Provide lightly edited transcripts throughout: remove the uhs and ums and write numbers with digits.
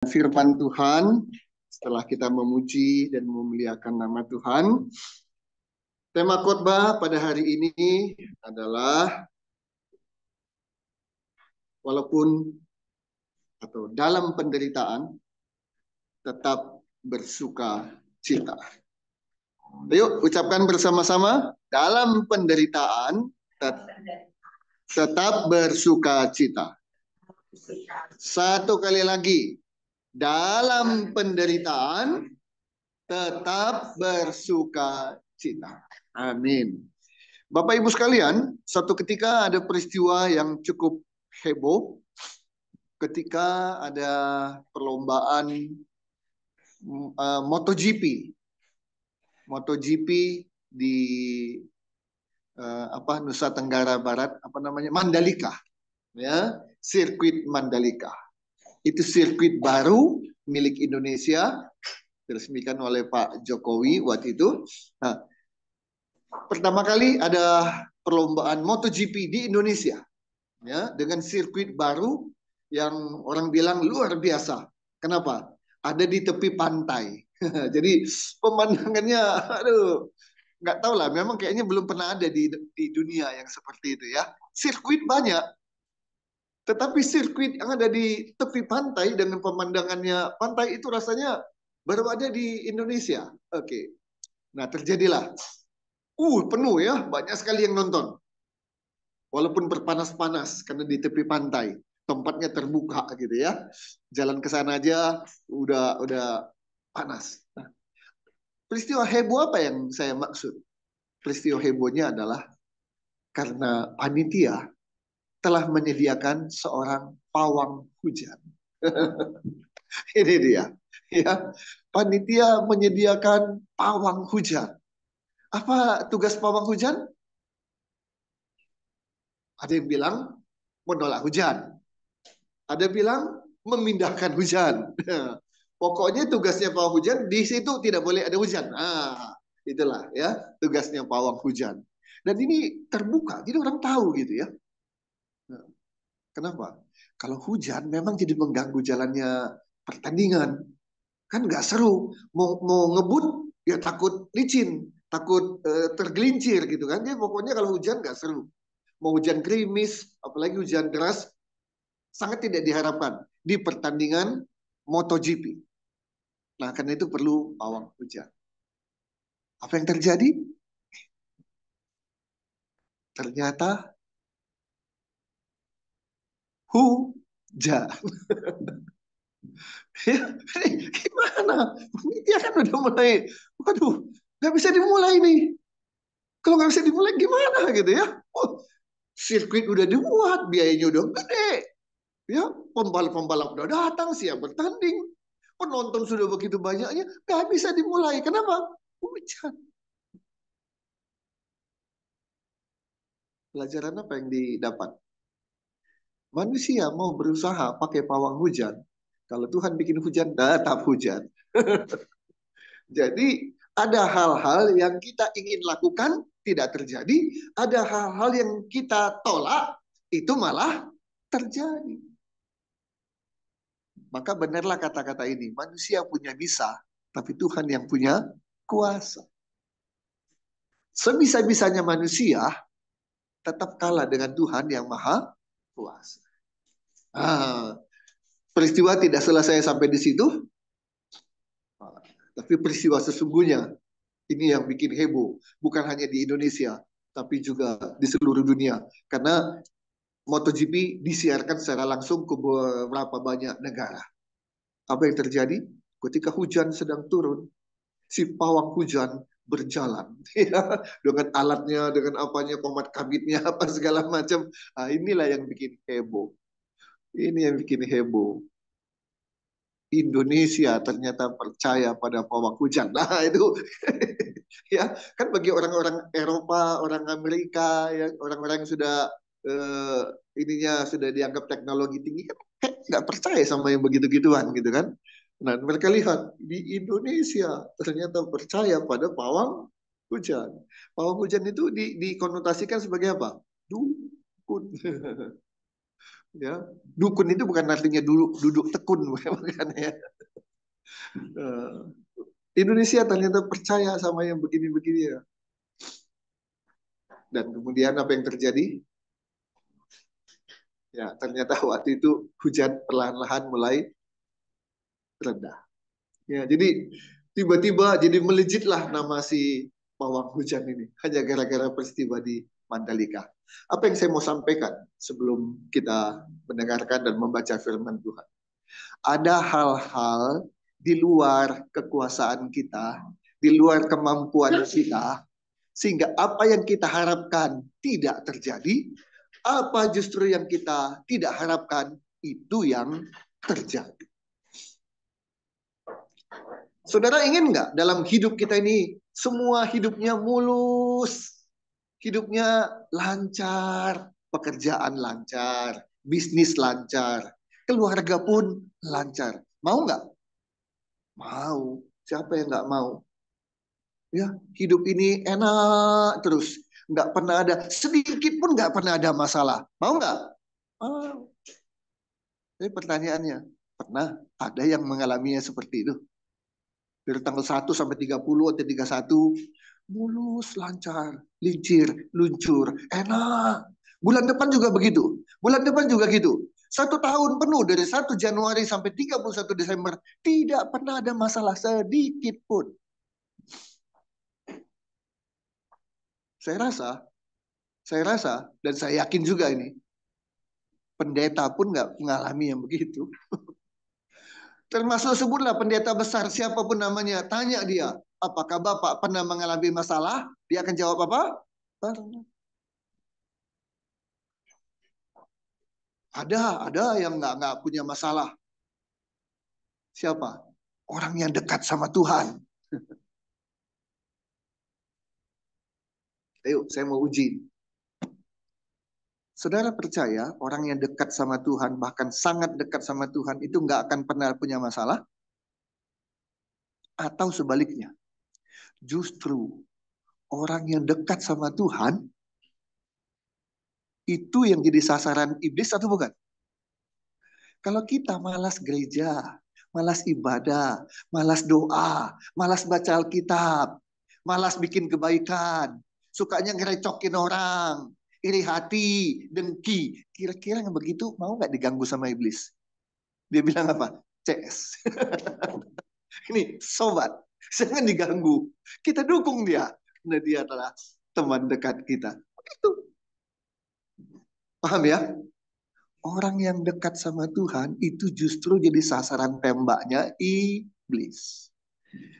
Firman Tuhan, setelah kita memuji dan memuliakan nama Tuhan, tema khotbah pada hari ini adalah walaupun atau dalam penderitaan tetap bersuka cita. Ayo ucapkan bersama-sama, dalam penderitaan tetap bersuka cita. Satu kali lagi, dalam penderitaan tetap bersuka cita. Amin. Bapak Ibu sekalian, suatu ketika ada peristiwa yang cukup heboh ketika ada perlombaan MotoGP. MotoGP di Nusa Tenggara Barat, Mandalika. Ya, sirkuit Mandalika. Itu sirkuit baru milik Indonesia, diresmikan oleh Pak Jokowi waktu itu. Nah, pertama kali ada perlombaan MotoGP di Indonesia, ya, dengan sirkuit baru yang orang bilang luar biasa. Kenapa? Ada di tepi pantai. Jadi pemandangannya, aduh, nggak tahu lah. Memang kayaknya belum pernah ada di dunia yang seperti itu ya. Sirkuit banyak, tetapi sirkuit yang ada di tepi pantai dengan pemandangannya pantai itu rasanya baru ada di Indonesia. Oke. Nah, terjadilah. Penuh ya, banyak sekali yang nonton. Walaupun berpanas-panas karena di tepi pantai, tempatnya terbuka gitu ya. Jalan ke sana aja udah panas. Nah, peristiwa heboh apa yang saya maksud? Peristiwa hebohnya adalah karena panitia telah menyediakan seorang pawang hujan. Ini dia, ya. Panitia menyediakan pawang hujan. Apa tugas pawang hujan? Ada yang bilang menolak hujan. Ada yang bilang memindahkan hujan. Pokoknya tugasnya pawang hujan di situ tidak boleh ada hujan. Itulah ya tugasnya pawang hujan. Dan ini terbuka, jadi orang tahu gitu ya. Kenapa? Kalau hujan memang jadi mengganggu jalannya pertandingan. Kan nggak seru. Mau ngebut ya takut licin, takut tergelincir gitu kan. Jadi pokoknya kalau hujan nggak seru. Mau hujan gerimis, apalagi hujan deras, sangat tidak diharapkan di pertandingan MotoGP. Nah, karena itu perlu pawang hujan. Apa yang terjadi? Ternyata hujan. Gimana? Dia kan udah mulai, waduh, nggak bisa dimulai nih. Kalau nggak bisa dimulai gimana gitu ya? Sirkuit udah dibuat, biayanya udah gede. Ya, pembalap-pembalap udah datang, siap bertanding. Penonton sudah begitu banyaknya, nggak bisa dimulai. Kenapa? Hujan. Pelajaran apa yang didapat? Manusia mau berusaha pakai pawang hujan. Kalau Tuhan bikin hujan, tetap hujan. Jadi ada hal-hal yang kita ingin lakukan, tidak terjadi. Ada hal-hal yang kita tolak, itu malah terjadi. Maka benarlah kata-kata ini. Manusia punya bisa, tapi Tuhan yang punya kuasa. Sebisa-bisanya manusia tetap kalah dengan Tuhan yang maha kuasa. Peristiwa tidak selesai sampai di situ. Tapi peristiwa sesungguhnya ini yang bikin heboh. Bukan hanya di Indonesia, tapi juga di seluruh dunia. Karena MotoGP disiarkan secara langsung ke beberapa banyak negara. Apa yang terjadi? Ketika hujan sedang turun, si pawang hujan berjalan dengan alatnya, dengan apanya, komat kabitnya, apa segala macam. Inilah yang bikin heboh. Ini yang bikin heboh. Indonesia ternyata percaya pada pawang hujan. Nah itu ya kan bagi orang-orang Eropa, orang Amerika, ya orang-orang yang sudah ininya sudah dianggap teknologi tinggi kan nggak percaya sama yang begitu-gituan gitu kan. Nah mereka lihat di Indonesia ternyata percaya pada pawang hujan. Pawang hujan itu dikonotasikan sebagai apa? Dukun. Ya, dukun itu bukan artinya duduk tekun, bukan ya. Eh, Indonesia ternyata percaya sama yang begini-begini ya. Dan kemudian apa yang terjadi? Ya, ternyata waktu itu hujan perlahan-lahan mulai reda. Ya, jadi tiba-tiba jadi melejitlah nama si pawang hujan ini hanya gara-gara peristiwa di Mandalika. Apa yang saya mau sampaikan sebelum kita mendengarkan dan membaca firman Tuhan? Ada hal-hal di luar kekuasaan kita, di luar kemampuan kita, sehingga apa yang kita harapkan tidak terjadi, apa justru yang kita tidak harapkan itu yang terjadi. Saudara ingin nggak dalam hidup kita ini semua hidupnya mulus, hidupnya lancar, pekerjaan lancar, bisnis lancar, keluarga pun lancar. Mau nggak? Mau. Siapa yang nggak mau? Ya, hidup ini enak terus. Nggak pernah ada, sedikit pun nggak pernah ada masalah. Mau nggak? Mau. Tapi pertanyaannya, pernah ada yang mengalaminya seperti itu? Dari tanggal 1 sampai 30 atau 31, mulus, lancar, lincir, luncur, enak. Bulan depan juga begitu. Bulan depan juga gitu. 1 tahun penuh dari 1 Januari sampai 31 Desember. Tidak pernah ada masalah sedikit pun. Saya rasa, dan saya yakin juga ini, pendeta pun nggak mengalami yang begitu. Termasuk sebutlah pendeta besar siapapun namanya, tanya dia, apakah Bapak pernah mengalami masalah? Dia akan jawab apa? Pernah. Ada yang nggak punya masalah. Siapa? Orang yang dekat sama Tuhan. Ayo, saya mau uji. Saudara percaya orang yang dekat sama Tuhan, bahkan sangat dekat sama Tuhan, itu nggak akan pernah punya masalah? Atau sebaliknya, justru orang yang dekat sama Tuhan, itu yang jadi sasaran iblis atau bukan? Kalau kita malas gereja, malas ibadah, malas doa, malas baca Alkitab, malas bikin kebaikan, sukanya ngerecokin orang, iri hati, dengki, kira-kira yang begitu mau nggak diganggu sama iblis? Dia bilang apa? CS. Ini sobat, jangan diganggu. Kita dukung dia. Karena dia adalah teman dekat kita. Itu. Paham ya? Orang yang dekat sama Tuhan itu justru jadi sasaran tembaknya iblis.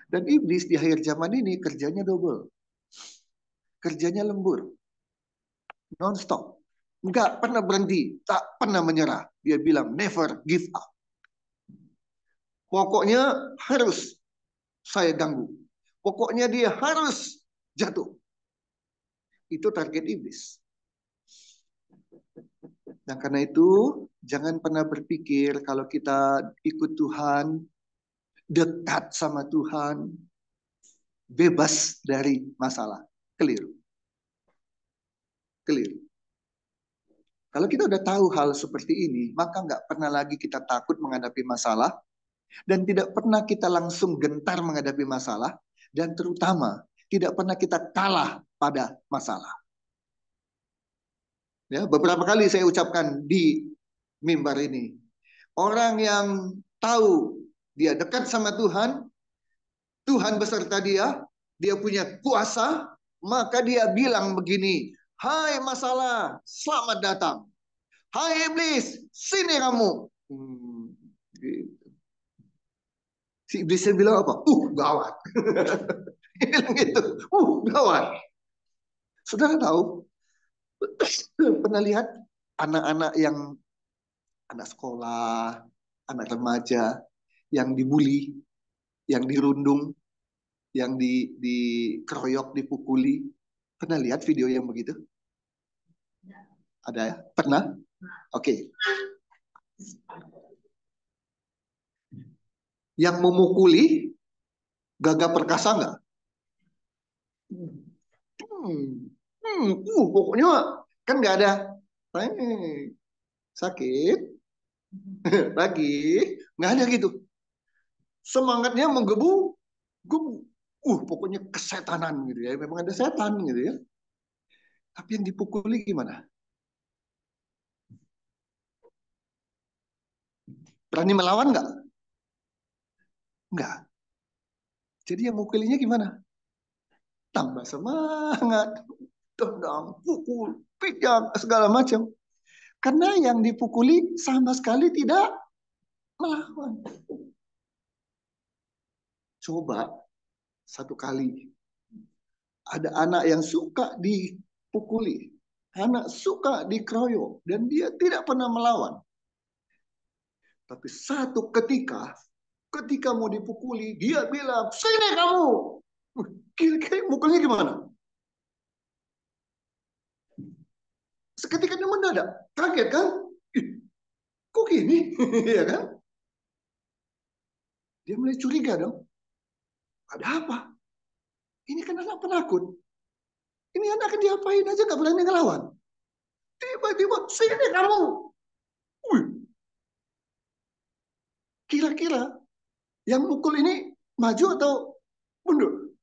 Dan iblis di akhir zaman ini kerjanya double. Kerjanya lembur. Non-stop. Nggak pernah berhenti. Tak pernah menyerah. Dia bilang never give up. Pokoknya harus saya ganggu. Pokoknya dia harus jatuh. Itu target iblis. Nah karena itu jangan pernah berpikir kalau kita ikut Tuhan, dekat sama Tuhan, bebas dari masalah. Keliru. Keliru. Kalau kita udah tahu hal seperti ini, maka nggak pernah lagi kita takut menghadapi masalah, dan tidak pernah kita langsung gentar menghadapi masalah, dan terutama tidak pernah kita kalah pada masalah. Ya, beberapa kali saya ucapkan di mimbar ini, orang yang tahu dia dekat sama Tuhan, Tuhan beserta dia punya kuasa, maka dia bilang begini, hai masalah, selamat datang. Hai iblis, sini kamu. Gitu. Si iblisnya bilang apa? Gawat. Dia bilang gitu, gawat. Saudara tahu, pernah lihat anak-anak yang anak sekolah, anak remaja yang dibully, yang dirundung, yang dikeroyok, dipukuli. Pernah lihat video yang begitu? Ada ya? Pernah? Oke. Yang memukuli Gagah Perkasa nggak? Pokoknya kan nggak ada. sakit, lagi, nggak ada gitu. Semangatnya menggebu, gebu. Pokoknya kesetanan gitu ya. Memang ada setan gitu ya. Tapi yang dipukuli gimana? Berani melawan nggak? Nggak. Jadi yang mukulinya gimana? Tambah semangat, tendang, pukul, pijak, segala macam. Karena yang dipukuli sama sekali tidak melawan. Coba satu kali ada anak yang suka dipukuli, anak suka dikeroyok, dan dia tidak pernah melawan. Tapi satu ketika mau dipukuli, dia bilang, sini kamu. Kira-kira mukulnya gimana? Seketika dia mendadak, kaget kan? Kok gini? Ya kan? Dia mulai curiga dong. Ada apa? Ini kan anak penakut. Ini anak diapain aja gak berani ngelawan. Tiba-tiba, sini kamu. Wih, kira-kira yang mukul ini maju atau mundur?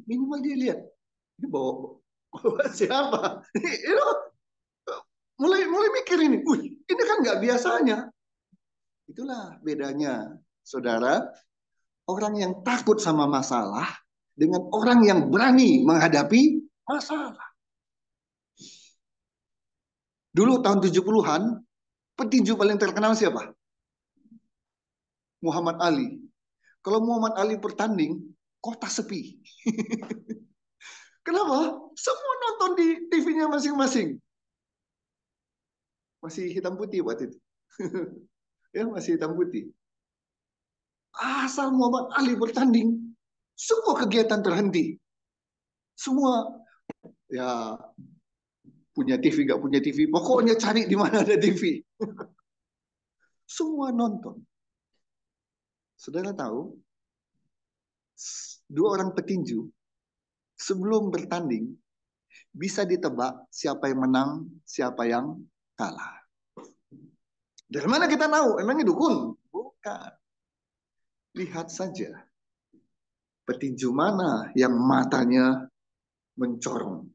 Minimal dia lihat. Ini bawa siapa? Ini mulai mikir ini. Ini kan nggak biasanya. Itulah bedanya, saudara. Orang yang takut sama masalah dengan orang yang berani menghadapi masalah. Dulu tahun 70-an, petinju paling terkenal siapa? Muhammad Ali. Kalau Muhammad Ali bertanding, kota sepi. Kenapa? Semua nonton di TV-nya masing-masing. Masih hitam putih waktu itu. Ya, masih hitam putih. Asal Muhammad Ali bertanding, semua kegiatan terhenti. Semua ya punya TV gak punya TV, pokoknya cari di mana ada TV. Semua nonton. Saudara tahu, dua orang petinju sebelum bertanding bisa ditebak siapa yang menang, siapa yang kalah. Dari mana kita tahu? Emangnya dukun? Bukan. Lihat saja petinju mana yang matanya mencorong,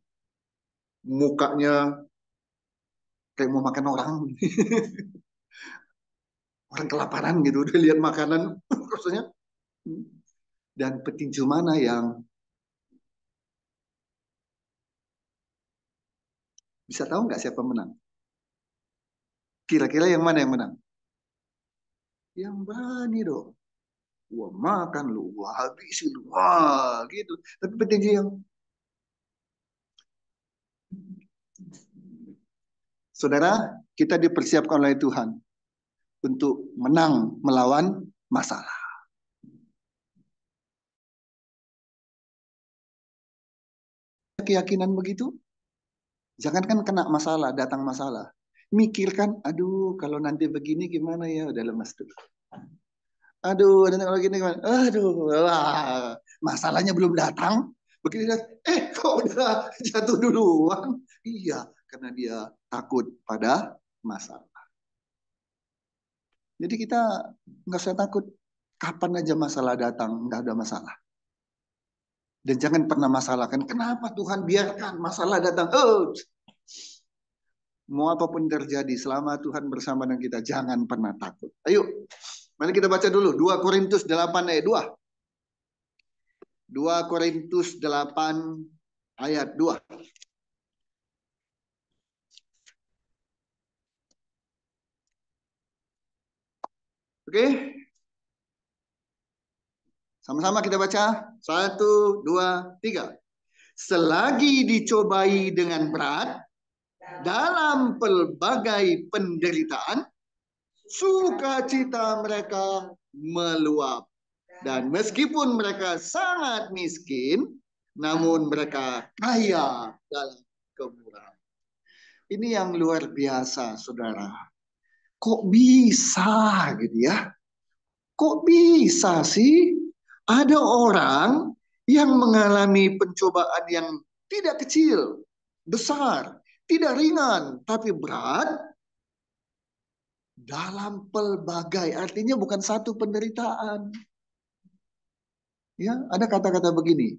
mukanya kayak mau makan orang, orang kelaparan gitu, udah lihat makanan, rasanya. Dan petinju mana yang bisa tahu nggak siapa menang? Kira-kira yang mana yang menang? Yang berani dong. Wah makan lu, wah habisi lu, wah gitu. Tapi petinju yang saudara, kita dipersiapkan oleh Tuhan untuk menang melawan masalah. Keyakinan begitu, jangankan kena masalah, datang masalah. Mikirkan, aduh kalau nanti begini gimana ya, udah lemas tuh. Aduh, nanti kalau gini gimana? Aduh, wah, masalahnya belum datang. Begini, kok udah jatuh duluan? Iya, karena dia takut pada masalah. Jadi kita nggak usah takut. Kapan aja masalah datang, nggak ada masalah. Dan jangan pernah masalahkan, kenapa Tuhan biarkan masalah datang? Mau apapun terjadi, selama Tuhan bersama dengan kita, jangan pernah takut. Ayo, mari kita baca dulu. 2 Korintus 8 ayat 2. 2 Korintus 8 ayat 2. Oke? Sama-sama kita baca. 1, 2, 3. Selagi dicobai dengan berat, dalam pelbagai penderitaan, sukacita mereka meluap. Dan meskipun mereka sangat miskin, namun mereka kaya dalam kemurahan. Ini yang luar biasa, saudara. Kok bisa gitu ya? Kok bisa sih ada orang yang mengalami pencobaan yang tidak kecil, besar, Tidak ringan, tapi berat dalam pelbagai. Artinya bukan satu penderitaan. Ya, ada kata-kata begini.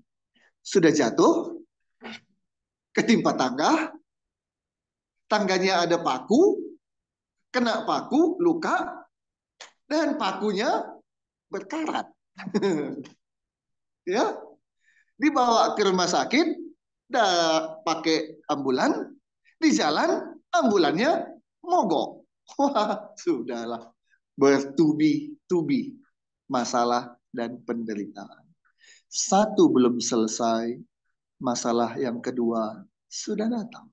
Sudah jatuh, ketimpa tangga, tangganya ada paku, kena paku, luka, dan pakunya berkarat. Ya, dibawa ke rumah sakit, pakai ambulan, di jalan ambulannya mogok. Wah, sudahlah, bertubi-tubi masalah dan penderitaan. Satu belum selesai, masalah yang kedua sudah datang.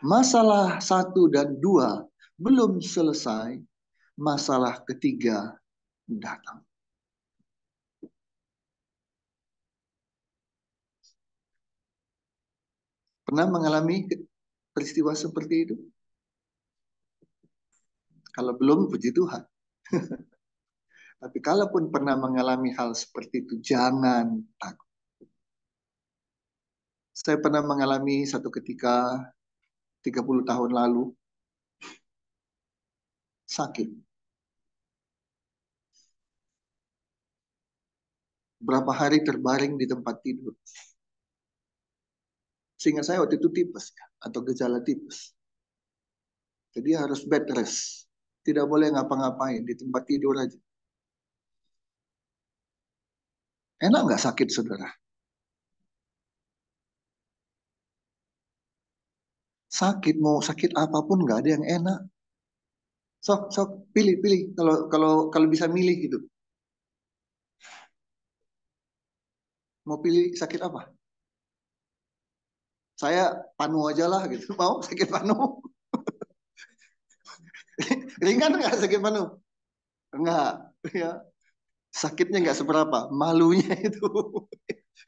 Masalah satu dan dua belum selesai, masalah ketiga datang. Pernah mengalami peristiwa seperti itu? Kalau belum, puji Tuhan. Tapi kalaupun pernah mengalami hal seperti itu, jangan takut. Saya pernah mengalami satu ketika 30 tahun lalu, sakit. Berapa hari terbaring di tempat tidur. Sehingga saya waktu itu tipes, atau gejala tipes. Jadi harus bed rest. Tidak boleh ngapa-ngapain, di tempat tidur aja. Enak nggak sakit, saudara? Sakit, mau sakit apapun nggak ada yang enak. Sok, pilih. Kalau bisa milih gitu. Mau pilih sakit apa? Saya panu aja lah gitu. Mau sakit panu? Ringan nggak sakit panu? Enggak. Ya. Sakitnya nggak seberapa. Malunya itu.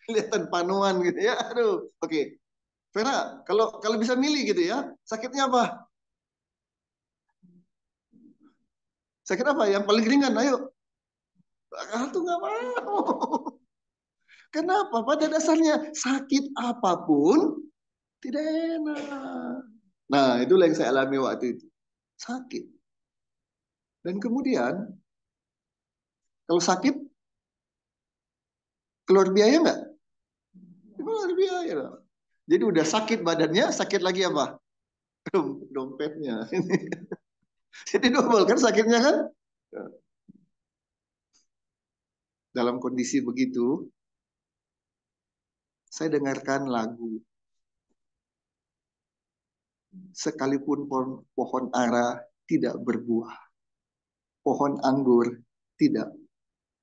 Kelihatan panuan gitu ya. Aduh. Oke. Vera, kalau bisa milih gitu ya. Sakitnya apa? Sakit apa? Yang paling ringan. Ayo. Tuh nggak mau. Kenapa? Pada dasarnya sakit apapun tidak enak. Nah, itulah yang saya alami waktu itu. Sakit. Dan kemudian, kalau sakit, keluar biaya nggak? Keluar biaya. Jadi udah sakit badannya, sakit lagi apa? Dompetnya. Jadi double kan sakitnya kan? Dalam kondisi begitu, saya dengarkan lagu. Sekalipun pohon ara tidak berbuah, pohon anggur tidak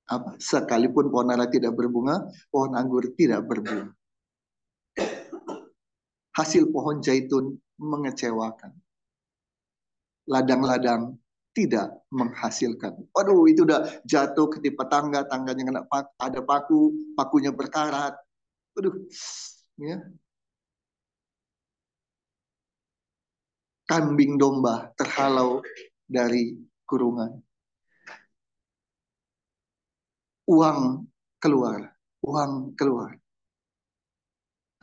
apa? Sekalipun pohon ara tidak berbunga, pohon anggur tidak berbuah. Hasil pohon zaitun mengecewakan. Ladang-ladang tidak menghasilkan. Waduh, itu udah jatuh ketimpa tangga, tangganya kena ada paku, pakunya berkarat. Waduh, ya. Kambing domba terhalau dari kurungan. Uang keluar, uang keluar.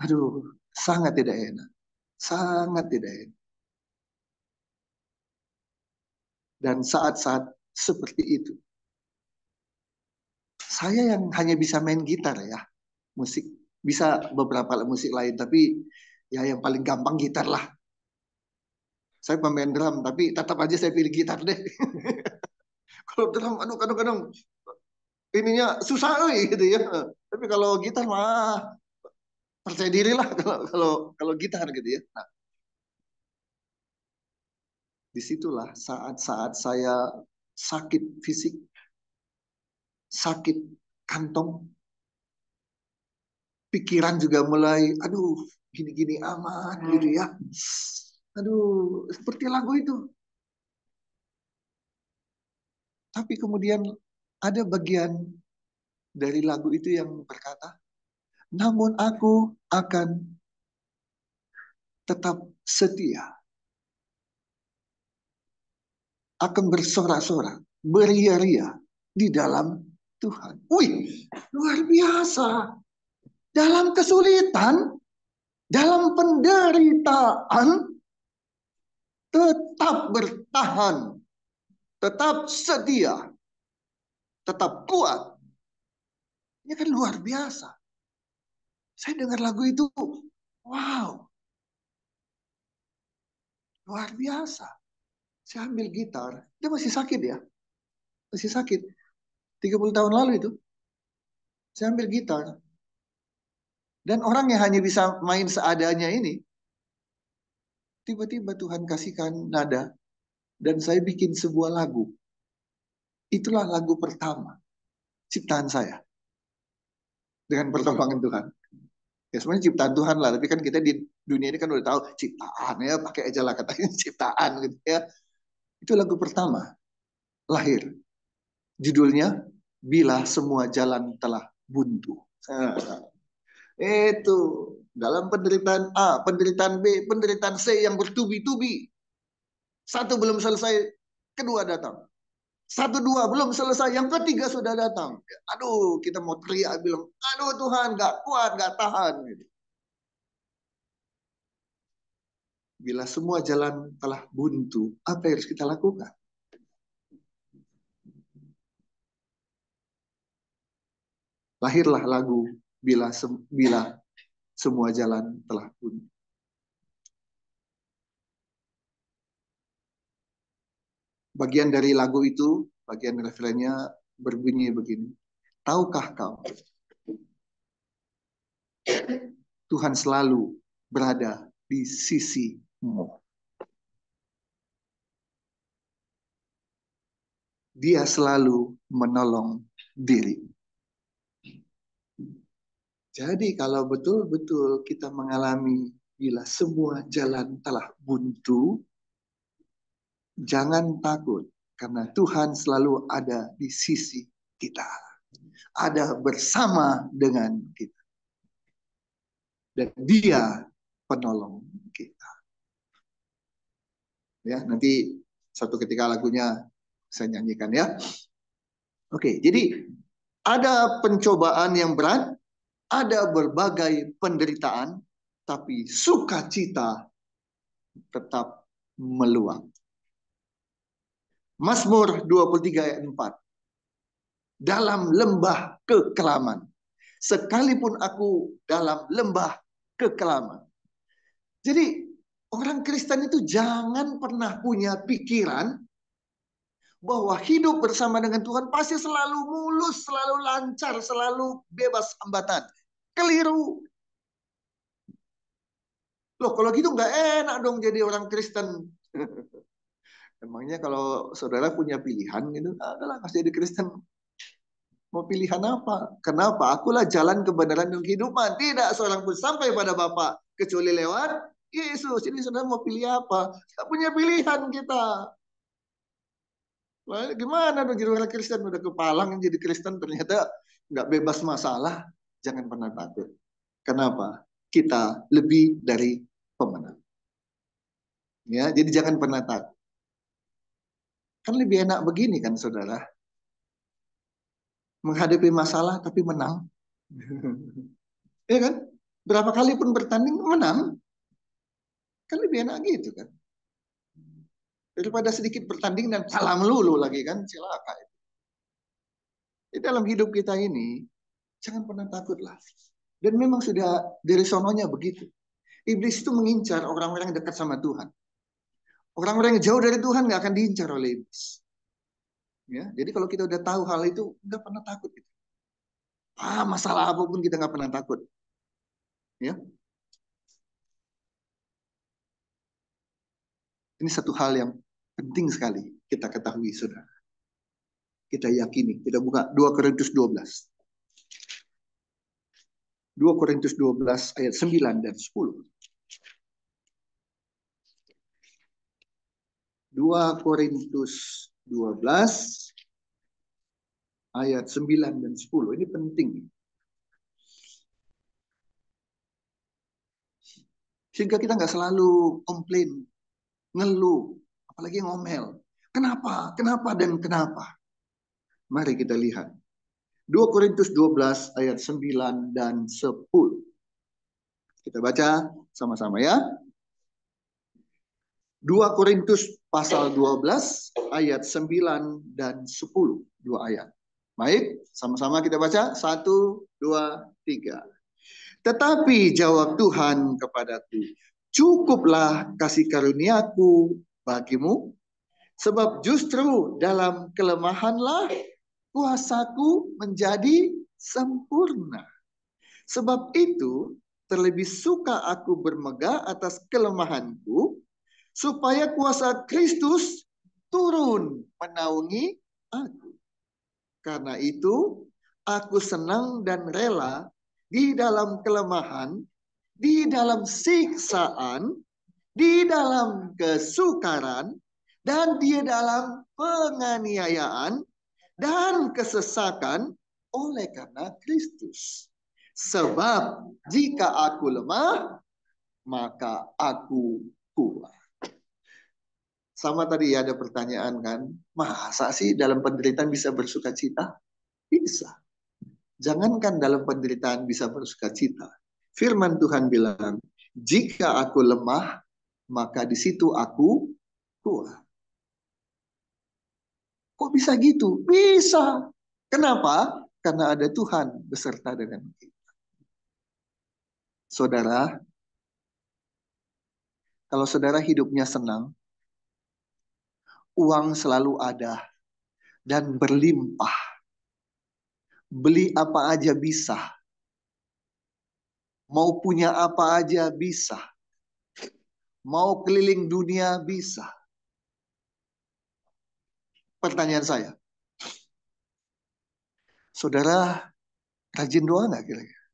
Aduh, sangat tidak enak. Sangat tidak enak. Dan saat-saat seperti itu, saya yang hanya bisa main gitar ya, musik. Bisa beberapa musik lain, tapi ya yang paling gampang gitar lah. Saya pemain drum, tapi tetap aja saya pilih gitar deh. Kalau drum, aduh kadang-kadang ininya susah gitu ya. Tapi kalau gitar mah percaya diri lah kalau gitar gitu ya. Nah, disitulah saat-saat saya sakit fisik, sakit kantong, pikiran juga mulai, aduh gini-gini amat gitu ya. Aduh, seperti lagu itu. Tapi kemudian ada bagian dari lagu itu yang berkata, namun aku akan tetap setia, akan bersorak-sorak, beria-ria di dalam Tuhan. Wih, luar biasa. Dalam kesulitan, Dalam penderitaan tetap bertahan, tetap setia, tetap kuat. Ini kan luar biasa. Saya dengar lagu itu, wow, luar biasa. Saya ambil gitar, dia masih sakit ya, masih sakit. 30 tahun lalu itu, saya ambil gitar. Dan orang yang hanya bisa main seadanya ini, tiba-tiba Tuhan kasihkan nada, dan saya bikin sebuah lagu. Itulah lagu pertama, ciptaan saya, dengan pertolongan Tuhan. Ya sebenarnya ciptaan Tuhan lah, tapi kan kita di dunia ini kan udah tahu ciptaan ya, pakai aja lah katanya ciptaan gitu ya. Itu lagu pertama, lahir. Judulnya, Bila Semua Jalan Telah Buntu. Nah, itu dalam penderitaan A, penderitaan B, penderitaan C yang bertubi-tubi. Satu belum selesai, kedua datang. Satu dua belum selesai, yang ketiga sudah datang. Aduh, kita mau teriak bilang, aduh Tuhan, gak kuat, gak tahan. Bila semua jalan telah buntu, apa yang harus kita lakukan? Lahirlah lagu bila semua jalan telah buntu. Bagian dari lagu itu, bagian refrennya berbunyi begini. Tahukah kau, Tuhan selalu berada di sisimu. Dia selalu menolong diri. Jadi kalau betul-betul kita mengalami bila semua jalan telah buntu, jangan takut karena Tuhan selalu ada di sisi kita. Ada bersama dengan kita. Dan dia penolong kita. Ya, nanti satu ketika lagunya saya nyanyikan ya. Oke, jadi ada pencobaan yang berat, ada berbagai penderitaan, tapi sukacita tetap meluap. Mazmur 23 ayat 4. Dalam lembah kekelaman. Sekalipun aku dalam lembah kekelaman. Jadi orang Kristen itu jangan pernah punya pikiran bahwa hidup bersama dengan Tuhan pasti selalu mulus, selalu lancar, selalu bebas hambatan. Keliru. Loh kalau gitu nggak enak dong jadi orang Kristen. Emangnya kalau saudara punya pilihan gitu, adalah kasih jadi Kristen. Mau pilihan apa? Kenapa? Akulah jalan kebenaran dan kehidupan. Tidak seorang pun sampai pada Bapa kecuali lewat Yesus. Ini saudara mau pilih apa? Tidak punya pilihan kita. Wah, gimana dong jadi orang Kristen? Udah kepalang jadi Kristen ternyata nggak bebas masalah. Jangan pernah takut. Kenapa? Kita lebih dari pemenang. Ya, jadi jangan pernah takut. Kan lebih enak begini kan saudara. Menghadapi masalah tapi menang. Ya kan? Berapa kali pun bertanding menang. Kan lebih enak gitu kan. Daripada sedikit bertanding dan kalah melulu lagi kan. Celaka. Di dalam hidup kita ini, jangan pernah takutlah. Dan memang sudah dari sononya begitu. Iblis itu mengincar orang-orang yang dekat sama Tuhan. Orang-orang yang jauh dari Tuhan nggak akan diincar oleh iblis. Ya, jadi kalau kita udah tahu hal itu, nggak pernah takut. Masalah apapun kita nggak pernah takut. Ya, ini satu hal yang penting sekali kita ketahui, saudara. Kita yakini. Kita buka 2 Korintus 12. 2 Korintus 12 ayat 9 dan 10. 2 Korintus 12 ayat 9 dan 10. Ini penting. Sehingga kita nggak selalu komplain, ngeluh, apalagi ngomel. Kenapa? Kenapa dan kenapa? Mari kita lihat. 2 Korintus 12 ayat 9 dan 10. Kita baca sama-sama ya. 2 Korintus pasal 12 ayat 9 dan 10. 2 ayat. Baik, sama-sama kita baca. 1, 2, 3. Tetapi jawab Tuhan kepadaku, cukuplah kasih karuniaku bagimu, sebab justru dalam kelemahanlah kuasaku menjadi sempurna. Sebab itu terlebih suka aku bermegah atas kelemahanku, supaya kuasa Kristus turun menaungi aku. Karena itu aku senang dan rela di dalam kelemahan, di dalam siksaan, di dalam kesukaran, dan di dalam penganiayaan dan kesesakan oleh karena Kristus. Sebab jika aku lemah, maka aku kuat. Sama tadi ada pertanyaan kan, masa sih dalam penderitaan bisa bersuka cita? Bisa. Jangankan dalam penderitaan bisa bersuka cita. Firman Tuhan bilang, jika aku lemah, maka di situ aku kuat. Kok bisa gitu? Bisa. Kenapa? Karena ada Tuhan beserta dengan kita. Saudara, kalau saudara hidupnya senang, uang selalu ada dan berlimpah. Beli apa aja bisa. Mau punya apa aja bisa. Mau keliling dunia bisa. Pertanyaan saya, saudara rajin doa nggak kira-kira?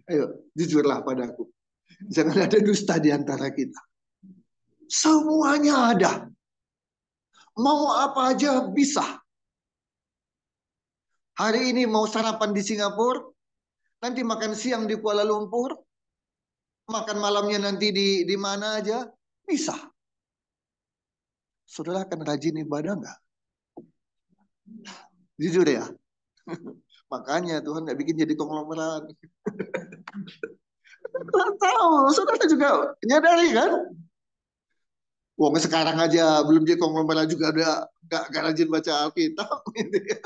Ayo, jujurlah padaku. Jangan ada dusta di antara kita. Semuanya ada. Mau apa aja bisa. Hari ini mau sarapan di Singapura, nanti makan siang di Kuala Lumpur, makan malamnya nanti di mana aja, bisa. Saudara akan rajin ibadah nggak? Jujur ya. Makanya Tuhan nggak bikin jadi konglomerat. Tuhan tahu, saudara juga nyadari kan? Wong sekarang aja belum jadi konglomerat juga udah gak rajin baca Alkitab. Gitu ya.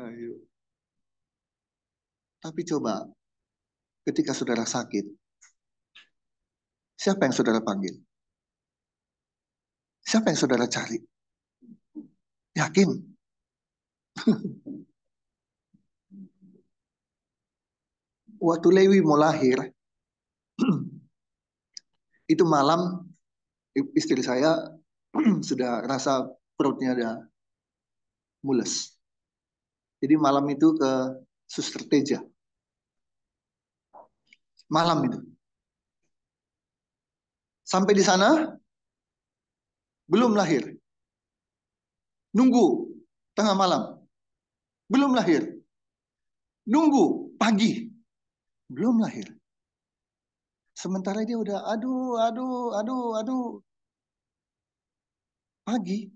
Ayo. Tapi coba, ketika saudara sakit, siapa yang saudara panggil? Siapa yang saudara cari? Yakin? Waktu Lewi mau lahir, itu malam istri saya sudah rasa perutnya ada mules. Jadi malam itu ke Suster Teja. Malam itu. Sampai di sana, belum lahir. Nunggu tengah malam. Belum lahir. Nunggu pagi. Belum lahir. Sementara dia udah aduh. Pagi.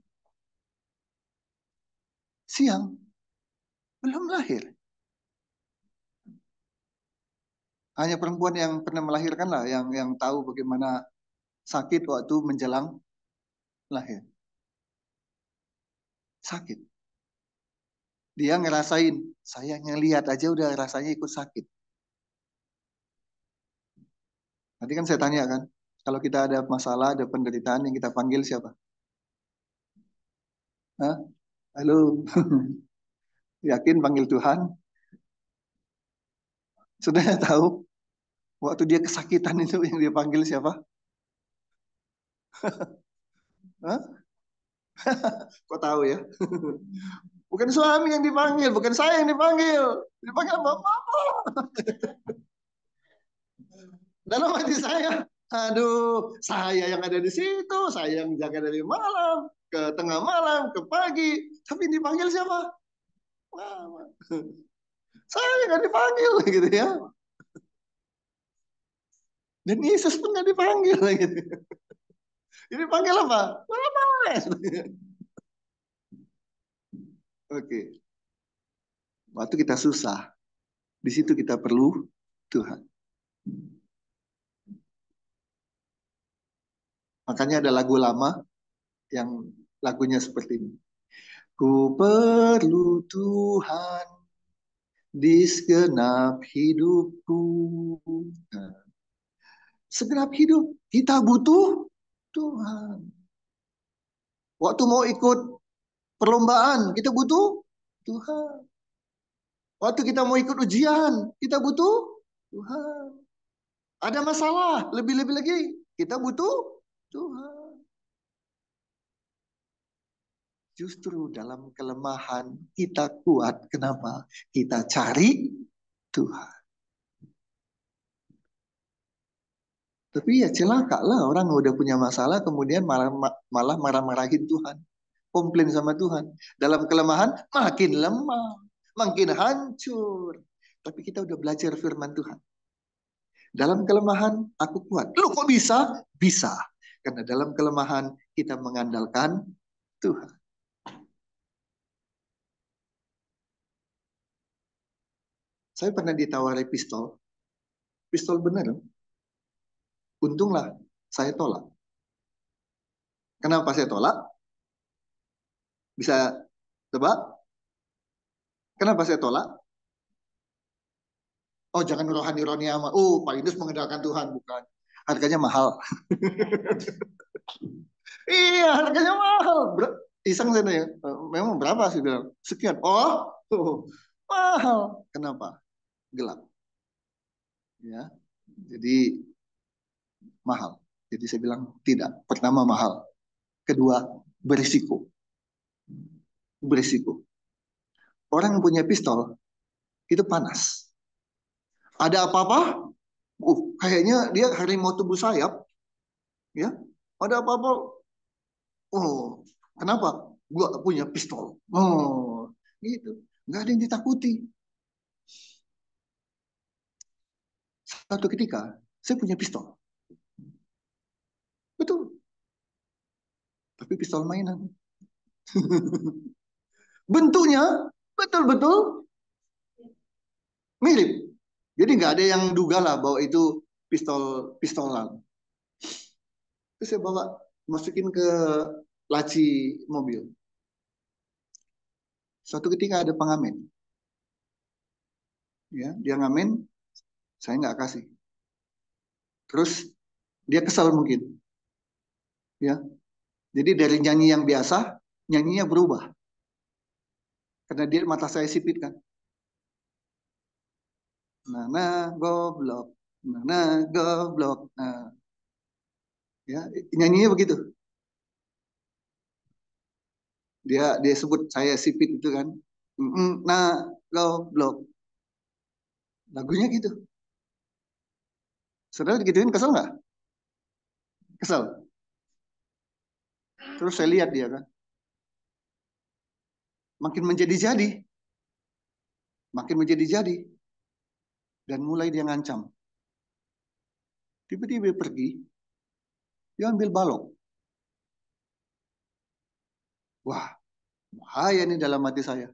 Siang. Belum lahir. Hanya perempuan yang pernah melahirkan lah yang tahu bagaimana sakit waktu menjelang lahir. Sakit. Dia ngerasain, saya ngelihat aja udah rasanya ikut sakit. Nanti kan saya tanya kan, kalau kita ada masalah, ada penderitaan yang kita panggil siapa? Hah? Halo, yakin panggil Tuhan? Sudah tahu waktu dia kesakitan itu yang dia panggil siapa? Hah? Kok tahu ya? Bukan suami yang dipanggil, bukan saya yang dipanggil. Dipanggil Bapak. Dalam hati saya, aduh, saya yang ada di situ, saya yang jaga dari malam, ke tengah malam, ke pagi. Tapi dipanggil siapa? Wah, saya nggak dipanggil gitu ya. Dan Yesus pun nggak dipanggil gitu. Ini panggil apa? Mama. Oke. Waktu kita susah, di situ kita perlu Tuhan. Makanya ada lagu lama yang lagunya seperti ini. Ku perlu Tuhan di segenap hidupku. Nah, segenap hidup kita butuh Tuhan. Waktu mau ikut perlombaan kita butuh Tuhan. Waktu kita mau ikut ujian kita butuh Tuhan. Ada masalah lebih-lebih lagi kita butuh Tuhan. Justru dalam kelemahan kita kuat. Kenapa? Kita cari Tuhan. Tapi ya celaka lah orang udah punya masalah kemudian malah marah-marahin Tuhan. Komplain sama Tuhan. Dalam kelemahan makin lemah. Makin hancur. Tapi kita udah belajar firman Tuhan. Dalam kelemahan aku kuat. Loh kok bisa? Bisa. Karena dalam kelemahan kita mengandalkan Tuhan. Saya pernah ditawari pistol. Pistol benar. Untunglah saya tolak. Kenapa saya tolak? Bisa tebak? Kenapa saya tolak? Oh jangan rohani-rohani amat. Oh Pak Yunus mengandalkan Tuhan. Bukan. Harganya mahal. Iya harganya mahal. Iseng saya ya. Memang berapa sih? Sekian. Oh, mahal. Kenapa? Gelap. Ya. Jadi mahal. Jadi saya bilang tidak. Pertama mahal. Kedua berisiko. Berisiko. Orang yang punya pistol itu panas. Ada apa-apa? Kayaknya dia harimau tubuh sayap. Ya, ada apa-apa? Oh, kenapa? Gua punya pistol. Oh, gitu. Nggak ada yang ditakuti. Satu ketika, saya punya pistol. Betul. Tapi pistol mainan. Bentuknya betul-betul mirip. Jadi nggak ada yang duga lah bahwa itu pistolan. Terus saya bawa, masukin ke laci mobil. Suatu ketika ada pengamen. Ya, dia ngamen, saya nggak kasih. Terus dia kesal mungkin. Ya, jadi dari nyanyi yang biasa, nyanyinya berubah. Karena dia mata saya sipit kan. Nana goblok, nana goblok. Nah, ya nyanyinya begitu. Dia sebut saya sipit itu kan. Nah goblok. Lagunya gitu. Saudara digituin kesel nggak? Kesel. Terus saya lihat dia kan. Makin menjadi-jadi. Makin menjadi-jadi. Dan mulai dia ngancam. Tiba-tiba pergi. Dia ambil balok. Wah, bahaya nih dalam hati saya.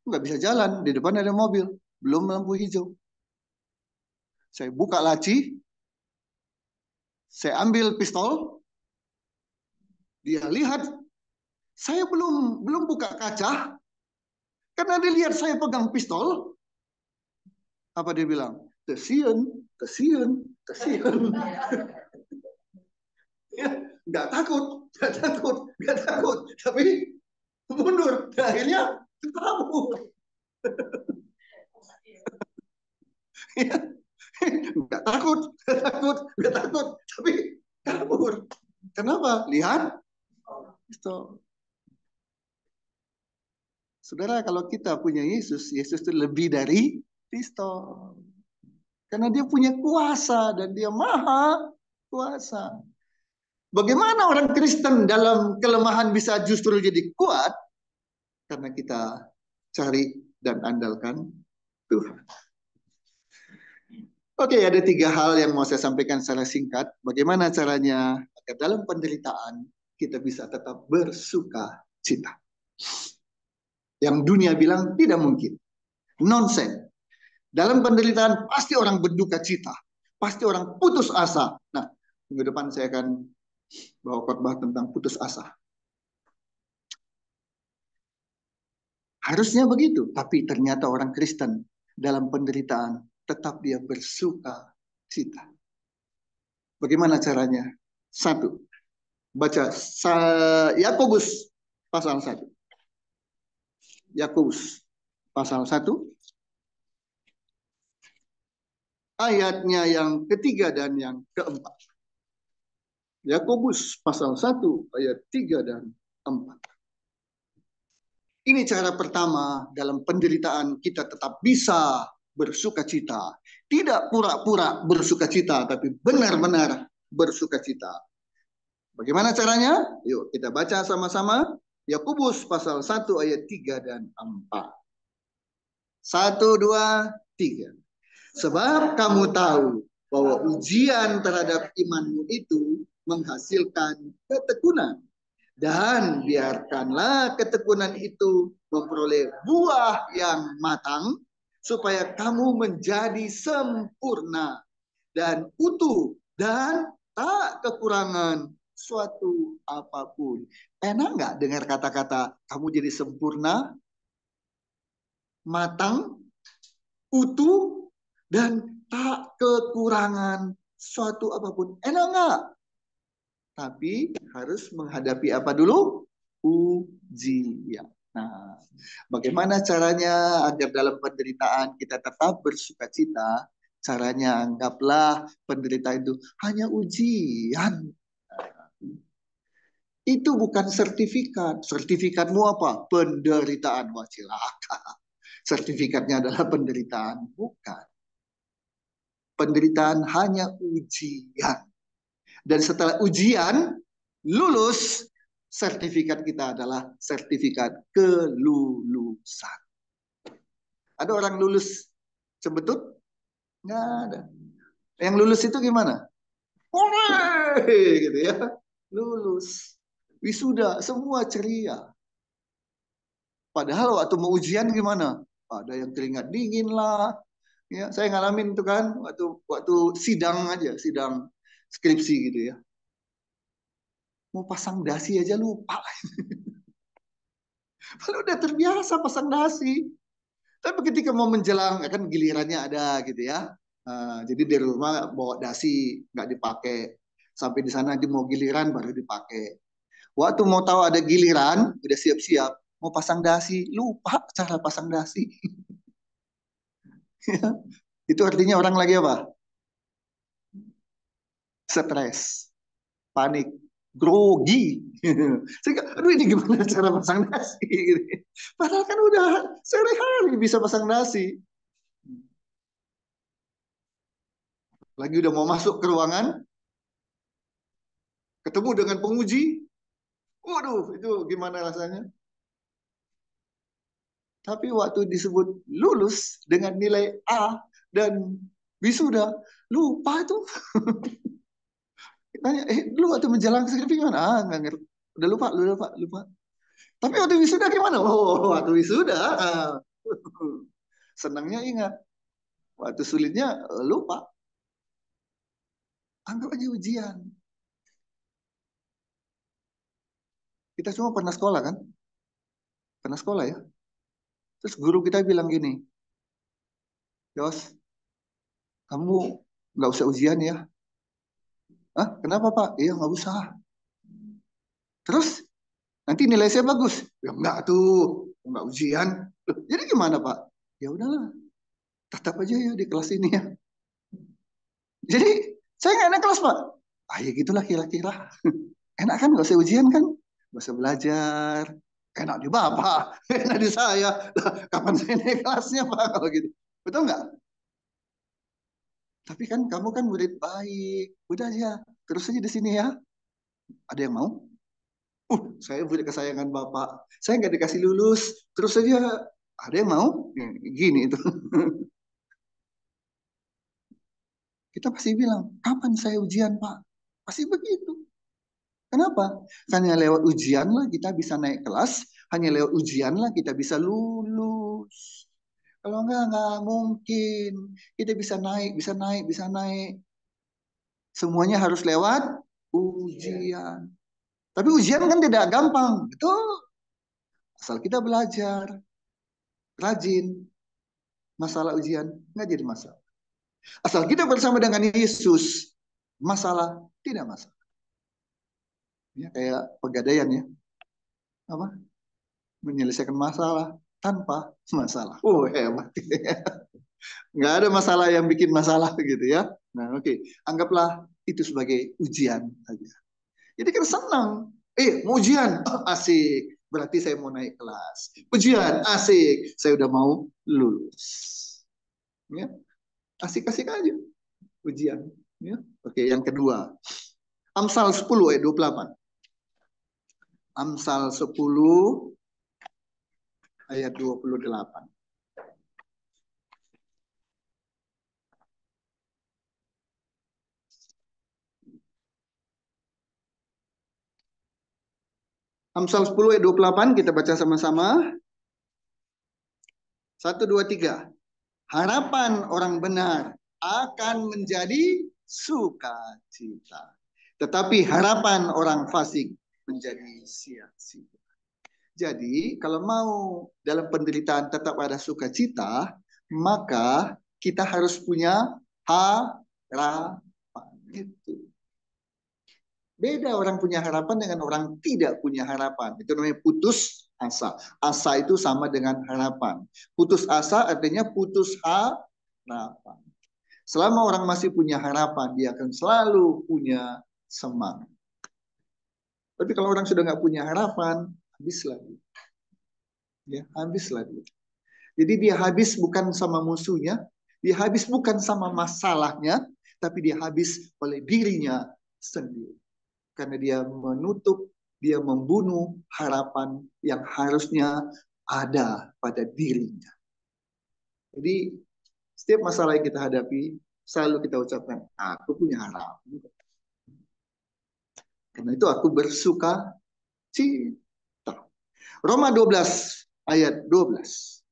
Nggak bisa jalan. Di depan ada mobil. Belum lampu hijau. Saya buka laci. Saya ambil pistol. Dia lihat. Saya belum buka kaca. Karena dia lihat saya pegang pistol. Apa dia bilang? Kesian, kesian, kesian. Ya, nggak takut, nggak takut, nggak takut. Tapi mundur. Dan akhirnya kabur. Ya, nggak takut, nggak takut, nggak takut. Tapi kabur. Kenapa? Lihat pistol. Saudara, kalau kita punya Yesus, Yesus itu lebih dari pistol. Karena dia punya kuasa dan dia maha kuasa. Bagaimana orang Kristen dalam kelemahan bisa justru jadi kuat? Karena kita cari dan andalkan Tuhan. Oke, ada 3 hal yang mau saya sampaikan secara singkat. Bagaimana caranya agar dalam penderitaan kita bisa tetap bersuka cita. Yang dunia bilang tidak mungkin. Nonsense. Dalam penderitaan pasti orang berduka cita. Pasti orang putus asa. Nah, minggu depan saya akan bawa khotbah tentang putus asa. Harusnya begitu, tapi ternyata orang Kristen dalam penderitaan tetap dia bersuka cita. Bagaimana caranya? Satu, baca Yakobus pasal 1. Yakobus pasal 1 ayatnya yang ketiga dan yang keempat. Yakobus pasal 1 ayat 3 dan 4. Ini cara pertama dalam penderitaan kita tetap bisa bersuka cita. Tidak pura-pura bersuka cita, tapi benar-benar bersuka cita. Bagaimana caranya? Yuk kita baca sama-sama. Yakobus pasal 1 ayat 3 dan 4. 1, 2, 3. Sebab kamu tahu bahwa ujian terhadap imanmu itu menghasilkan ketekunan. Dan biarkanlah ketekunan itu memperoleh buah yang matang, supaya kamu menjadi sempurna dan utuh dan tak kekurangan suatu apapun. Enak nggak dengar kata-kata kamu jadi sempurna, matang, utuh, dan tak kekurangan suatu apapun? Enak nggak? Tapi harus menghadapi apa dulu? Ujian. Nah, bagaimana caranya agar dalam penderitaan kita tetap bersuka cita? Caranya anggaplah penderitaan itu hanya ujian. Itu bukan sertifikat. Sertifikatmu apa? Penderitaan. Wah, cilaka. Sertifikatnya adalah penderitaan. Bukan. Penderitaan hanya ujian. Dan setelah ujian, lulus, sertifikat kita adalah sertifikat kelulusan. Ada orang lulus sebetut? Nggak ada. Yang lulus itu gimana? Hore! Gitu ya. Lulus. Wisuda, semua ceria. Padahal waktu mau ujian gimana? Ada yang keringat dingin lah. Ya, saya ngalamin itu kan waktu sidang aja, sidang skripsi gitu ya. Mau pasang dasi aja lupa. Kalau udah terbiasa pasang dasi. Tapi ketika mau menjelang, kan gilirannya ada gitu ya. Jadi di rumah bawa dasi, nggak dipakai. Sampai di sana dia mau giliran baru dipakai. Waktu mau tahu ada giliran, udah siap-siap. Mau pasang dasi, lupa cara pasang dasi. Itu artinya orang lagi apa? Stres, panik, grogi. Sehingga, aduh ini gimana cara pasang nasi? Padahal kan udah sehari-hari bisa pasang nasi. Lagi udah mau masuk ke ruangan, ketemu dengan penguji. Waduh, itu gimana rasanya? Tapi waktu disebut lulus dengan nilai A dan wisuda, lupa tuh. Tanya, dulu waktu menjalankan skripsi gimana? Nggak ngerti. Udah lupa, lupa, lupa. Tapi waktu wisuda gimana? Oh, waktu wisuda. Senangnya ingat. Waktu sulitnya lupa. Anggap aja ujian. Kita semua pernah sekolah kan? Pernah sekolah ya? Terus guru kita bilang gini, Yos, kamu nggak usah ujian ya. Ah, kenapa Pak? Iya nggak usah. Terus nanti nilai saya bagus. Ya enggak tuh, nggak ujian. Loh, jadi gimana Pak? Ya udahlah, tetap aja ya di kelas ini ya. Jadi saya nggak enak kelas Pak. Ah ya gitulah kira-kira. Enak kan nggak usah ujian kan? Nggak usah belajar. Enak di Bapak, enak di saya. Kapan saya naik kelasnya Pak kalau gitu? Betul nggak? Tapi kan kamu kan murid baik. Udah ya, terus aja di sini ya. Ada yang mau? Saya murid kesayangan Bapak. Saya nggak dikasih lulus. Terus aja ada yang mau? Gini itu. Kita pasti bilang, kapan saya ujian Pak? Pasti begitu. Kenapa? Hanya lewat ujianlah kita bisa naik kelas. Hanya lewat ujianlah kita bisa lulus. Kalau enggak mungkin. Kita bisa naik, bisa naik, bisa naik. Semuanya harus lewat ujian. Tapi ujian kan tidak gampang, betul. Asal kita belajar, rajin, masalah ujian nggak jadi masalah. Asal kita bersama dengan Yesus, masalah tidak masalah. Ya, kayak pegadaian ya, apa? Menyelesaikan masalah tanpa masalah. Oh hebat. Nggak ada masalah yang bikin masalah gitu ya. Nah oke, anggaplah itu sebagai ujian saja. Jadi kan senang. Mau ujian, asik. Berarti saya mau naik kelas. Ujian, asik. Saya udah mau lulus. Ya, asik-asik aja ujian. Ya. Oke, yang kedua. Amsal 10 ayat 28. Amsal 10 ayat 28. Amsal 10 ayat 28 kita baca sama-sama. 1, 2, 3. Harapan orang benar akan menjadi sukacita. Tetapi harapan orang fasik menjadi sia-sia. Jadi kalau mau dalam penderitaan tetap ada sukacita, maka kita harus punya harapan. Itu. Beda orang punya harapan dengan orang tidak punya harapan. Itu namanya putus asa. Asa itu sama dengan harapan. Putus asa artinya putus harapan. Selama orang masih punya harapan, dia akan selalu punya semangat. Tapi kalau orang sudah nggak punya harapan, habis lagi. Ya, habis lagi. Jadi dia habis bukan sama musuhnya, dia habis bukan sama masalahnya, tapi dia habis oleh dirinya sendiri. Karena dia menutup, dia membunuh harapan yang harusnya ada pada dirinya. Jadi setiap masalah yang kita hadapi, selalu kita ucapkan, aku punya harapan. Karena itu aku bersuka cita. Roma 12 ayat 12.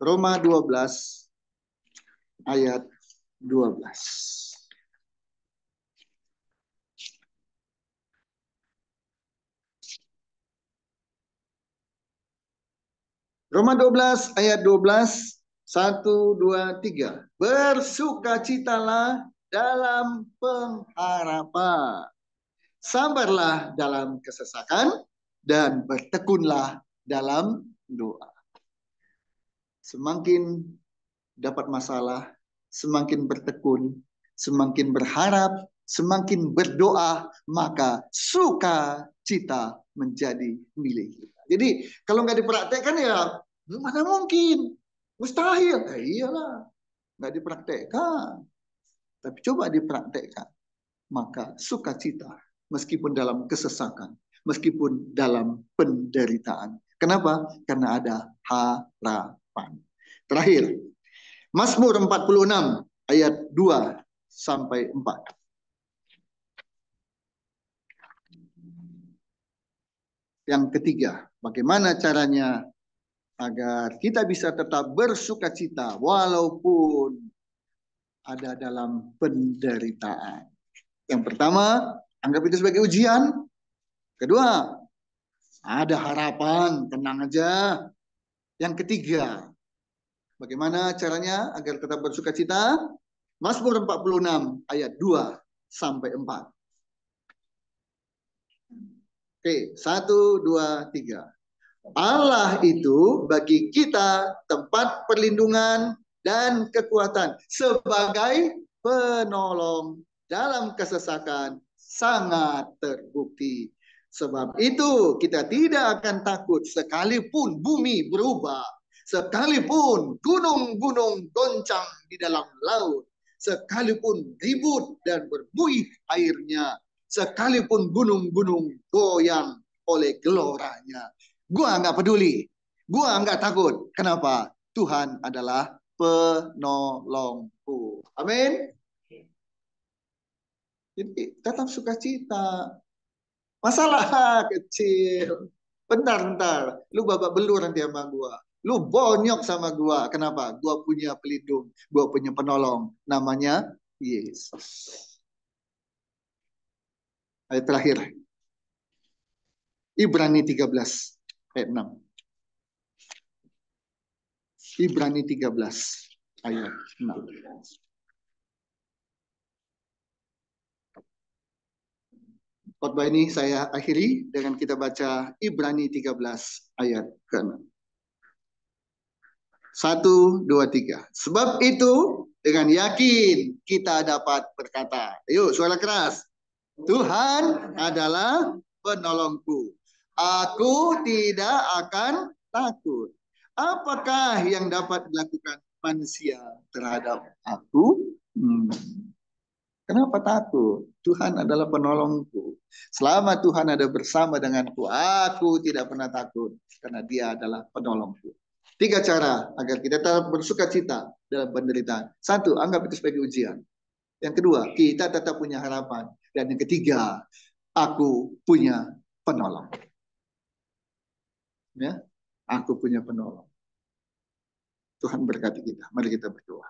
Roma 12 ayat 12. Roma 12 ayat 12, 1, 2, 3. Bersukacitalah dalam pengharapan. Sabarlah dalam kesesakan dan bertekunlah dalam doa. Semakin dapat masalah, semakin bertekun, semakin berharap, semakin berdoa, maka sukacita menjadi milik kita. Jadi kalau nggak dipraktekkan ya mana mungkin, mustahil. Iyalah, nggak dipraktekkan. Tapi coba dipraktekkan, maka sukacita meskipun dalam kesesakan, meskipun dalam penderitaan. Kenapa? Karena ada harapan. Terakhir, Mazmur 46 ayat 2 sampai 4. Yang ketiga, bagaimana caranya agar kita bisa tetap bersukacita walaupun ada dalam penderitaan. Yang pertama, anggap itu sebagai ujian. Kedua, ada harapan, tenang aja. Yang ketiga, bagaimana caranya agar tetap bersukacita? Mazmur 46 ayat 2 sampai 4. Oke, 1, 2, 3. Allah itu bagi kita tempat perlindungan dan kekuatan sebagai penolong dalam kesesakan sangat terbukti. Sebab itu kita tidak akan takut sekalipun bumi berubah, sekalipun gunung-gunung goncang di dalam laut, sekalipun ribut dan berbuih airnya, sekalipun gunung-gunung goyang oleh geloranya. Gua nggak peduli. Gua nggak takut. Kenapa? Tuhan adalah penolongku. Amin. Jadi tetap sukacita. Masalah kecil. Bentar. Lu babak belur nanti sama gua. Lu bonyok sama gua. Kenapa? Gua punya pelindung, gua punya penolong. Namanya Yesus. Ayat terakhir. Ibrani 13 ayat 6. Ibrani 13 ayat 6. Khotbah ini saya akhiri dengan kita baca Ibrani 13 ayat ke-6. 1, 2, 3. Sebab itu dengan yakin kita dapat berkata. Yuk suara keras. Tuhan adalah penolongku. Aku tidak akan takut. Apakah yang dapat dilakukan manusia terhadap aku? Kenapa takut? Tuhan adalah penolongku. Selama Tuhan ada bersama denganku, aku tidak pernah takut. Karena dia adalah penolongku. 3 cara agar kita tetap bersuka cita dalam penderitaan. 1, anggap itu sebagai ujian. Yang kedua, kita tetap punya harapan. Dan yang ketiga, aku punya penolong. Ya, aku punya penolong. Tuhan berkati kita. Mari kita berdoa.